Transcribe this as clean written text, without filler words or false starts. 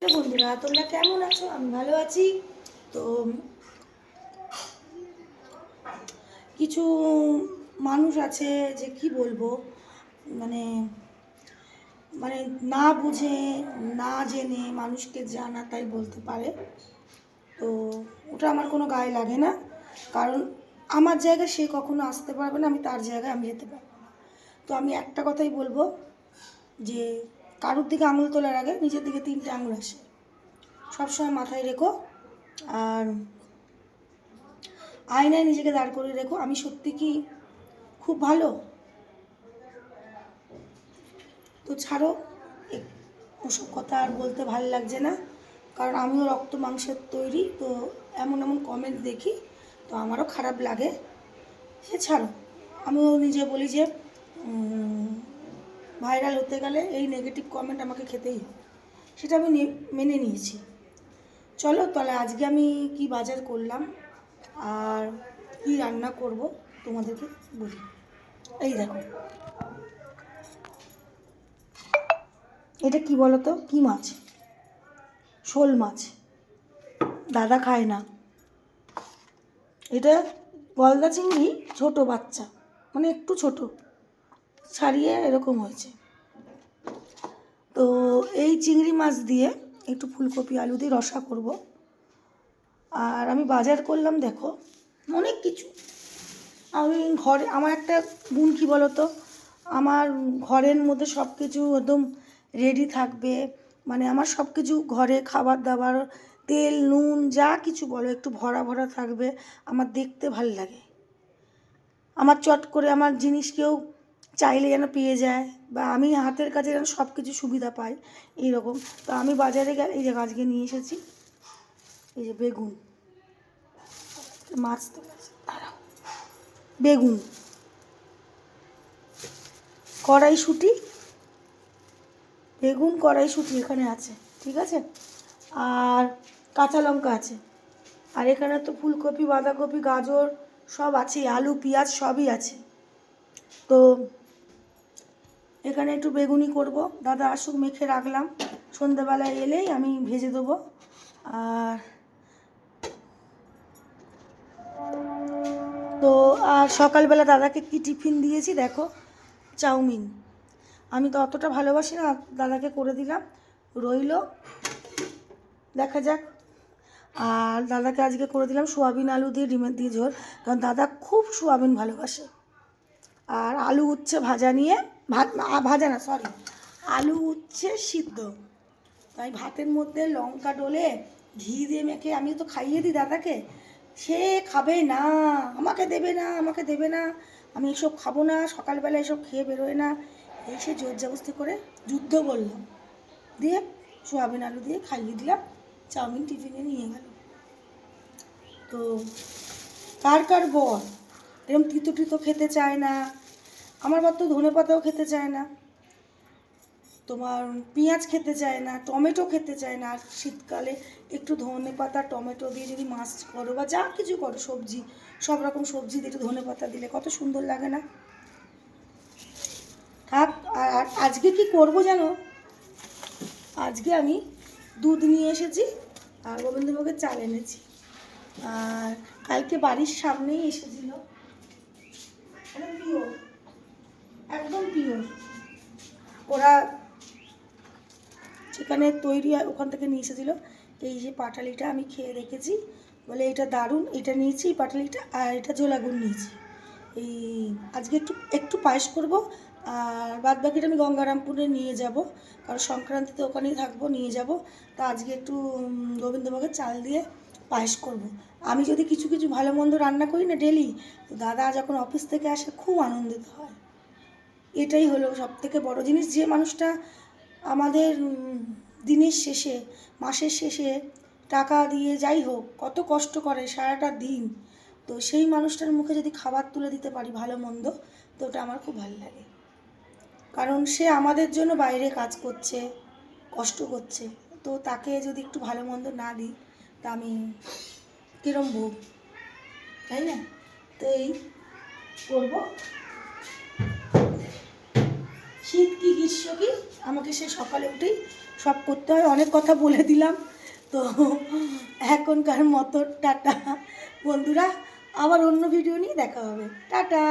বন্ধুরা, তোমরা কেমন আছো? আমি ভালো আছি। তো কিছু মানুষ আছে যে কি বলবো, মানে মানে না বুঝে না জেনে মানুষকে জানা তাই বলতে পারে। তো ওটা আমার কোনো গায়ে লাগে না, কারণ আমার জায়গায় সে কখনো আসতে পারবে না, আমি তার জায়গায় আমি যেতে পারবো না। তো আমি একটা কথাই বলবো যে কারোর দিকে আঙুল তোলার আগে নিজের দিকে 3টে আঙুল আসে, সবসময় মাথায় রেখো। আর আয়নায় নিজেকে দাঁড় করে রেখো, আমি সত্যি কি খুব ভালো? তো ছাড়ো, ওসব কথা আর বলতে ভালো লাগছে না, কারণ আমিও রক্ত মাংসের তৈরি। তো এমন এমন কমেন্ট দেখি, তো আমারও খারাপ লাগে। সে ছাড়ো, আমিও নিজে বলি যে ভাইরাল হতে গেলে এই নেগেটিভ কমেন্ট আমাকে খেতেই হবে, সেটা আমি মেনে নিয়েছি। চলো তাহলে আজকে আমি কি বাজার করলাম আর কি রান্না করব তোমাদেরকে বলি। এই দেখো, এটা কি বলো তো, কী মাছ? শোল মাছ। দাদা খায় না। এটা গলদা চিংড়ি, ছোট বাচ্চা, মানে একটু ছোট, ছাড়িয়ে এরকম হয়েছে। তো এই চিংড়ি মাছ দিয়ে একটু ফুলকপি আলু দিয়ে রসা করব। আর আমি বাজার করলাম দেখো অনেক কিছু। আমি ঘরে, আমার একটা গুণ কী বলো তো, আমার ঘরের মধ্যে সব কিছু একদম রেডি থাকবে। মানে আমার সব কিছু ঘরে খাবার দাবার, তেল নুন যা কিছু বলো একটু ভরা ভরা থাকবে, আমার দেখতে ভাল লাগে। আমার চট করে আমার জিনিস কেউ চাইলে যেন পেয়ে যায়, বা আমি হাতের কাছে যেন সব কিছু সুবিধা পাই, এইরকম। তো আমি বাজারে গেলে এই যে আজকে নিয়ে এসেছি, এই যে বেগুন, মাছ তো দাঁড়াও, বেগুন, কড়াইশুঁটি, বেগুন কড়াইশুঁটি এখানে আছে, ঠিক আছে। আর কাঁচা লঙ্কা আছে। আর এখানে তো ফুলকপি বাঁধাকপি গাজর সব আছে, আলু পেঁয়াজ সবই আছে। তো এখানে একটু বেগুনি করব, দাদা আসুক মেখে রাখলাম, সন্ধেবেলায় এলেই আমি ভেজে দেবো। আর তো আর সকালবেলা দাদাকে কি টিফিন দিয়েছি দেখো, চাউমিন। আমি তো অতটা ভালোবাসি না, দাদাকে করে দিলাম, রইল, দেখা যাক। আর দাদাকে আজকে করে দিলাম সোয়াবিন আলু দিয়ে ডিমের দিয়ে ঝোল, কারণ দাদা খুব সোয়াবিন ভালোবাসে। আর আলু উচ্ছে ভাজা নিয়ে, ভাজা না সরি, আলু উচ্ছে সিদ্ধ। তাই ভাতের মধ্যে লঙ্কা ডলে ঘি দিয়ে মেখে আমি তো খাইয়ে দিই দাদাকে, সে খাবে না, আমাকে দেবে না, আমাকে দেবে না, আমি এসব খাবো না, সকালবেলা এসব খেয়ে বেরোয় না। এই সে জোর জবস্তি করে যুদ্ধ করলাম, দিয়ে সোয়াবিন আলু দিয়ে খাইয়ে দিলাম, চাউমিন টিফিনে নিয়ে গেল। তো কার কার বর এরকম তিতো টিতো খেতে চায় না? আমার বর তো ধনে পাতাও খেতে চায় না, তোমার পেঁয়াজ খেতে চায় না, টমেটো খেতে চায় না। আর শীতকালে একটু ধনে পাতা টমেটো দিয়ে যদি মাছ করো বা যা কিছু করো, সবজি, সব রকম সবজি দিয়ে একটু ধনে পাতা দিলে কত সুন্দর লাগে না? থাক। আর আজকে কি করব জানো, আজকে আমি দুধ নিয়ে এসেছি আর গোবিন্দভোগের চাল এনেছি। আর কালকে বাড়ির সামনেই এসেছিল, একদম পিওর, একদম পিওর, ওরা সেখানে তৈরি হয় ওখান থেকে নিয়ে এসেছিলো। এই যে পাটালিটা আমি খেয়ে দেখেছি, বলে এটা দারুণ, এটা নিয়েছি এই পাটালিটা, আর এটা জোলাগুড় নিয়েছি। এই আজকে একটু একটু পায়েস করব, আর বাদ বাকিটা আমি গঙ্গারামপুরে নিয়ে যাব, কারণ সংক্রান্তিতে ওখানেই থাকবো, নিয়ে যাব। তা আজকে একটু গোবিন্দভোগের চাল দিয়ে পায়েস করব। আমি যদি কিছু কিছু ভালো মন্দ রান্না করি না ডেলি, তো দাদা যখন অফিস থেকে আসে খুব আনন্দিত হয়। এটাই হলো সবথেকে বড় জিনিস, যে মানুষটা আমাদের দিনের শেষে, মাসের শেষে টাকা দিয়ে যাই হোক কত কষ্ট করে সারাটা দিন, তো সেই মানুষটার মুখে যদি খাবার তুলে দিতে পারি ভালো মন্দ, তো ওটা আমার খুব ভালো লাগে। কারণ সে আমাদের জন্য বাইরে কাজ করছে, কষ্ট করছে, তো তাকে যদি একটু ভালো মন্দ না দিই তা আমি কীরম ভোগ, তাই না? তো এই করবো, শীত কি গ্রীষ্ম কি আমাকে সে সকালে উঠেই সব করতে হয়। অনেক কথা বলে দিলাম, তো এখনকার মতো টাটা বন্ধুরা, আবার অন্য ভিডিও নিয়ে দেখা হবে, টাটা।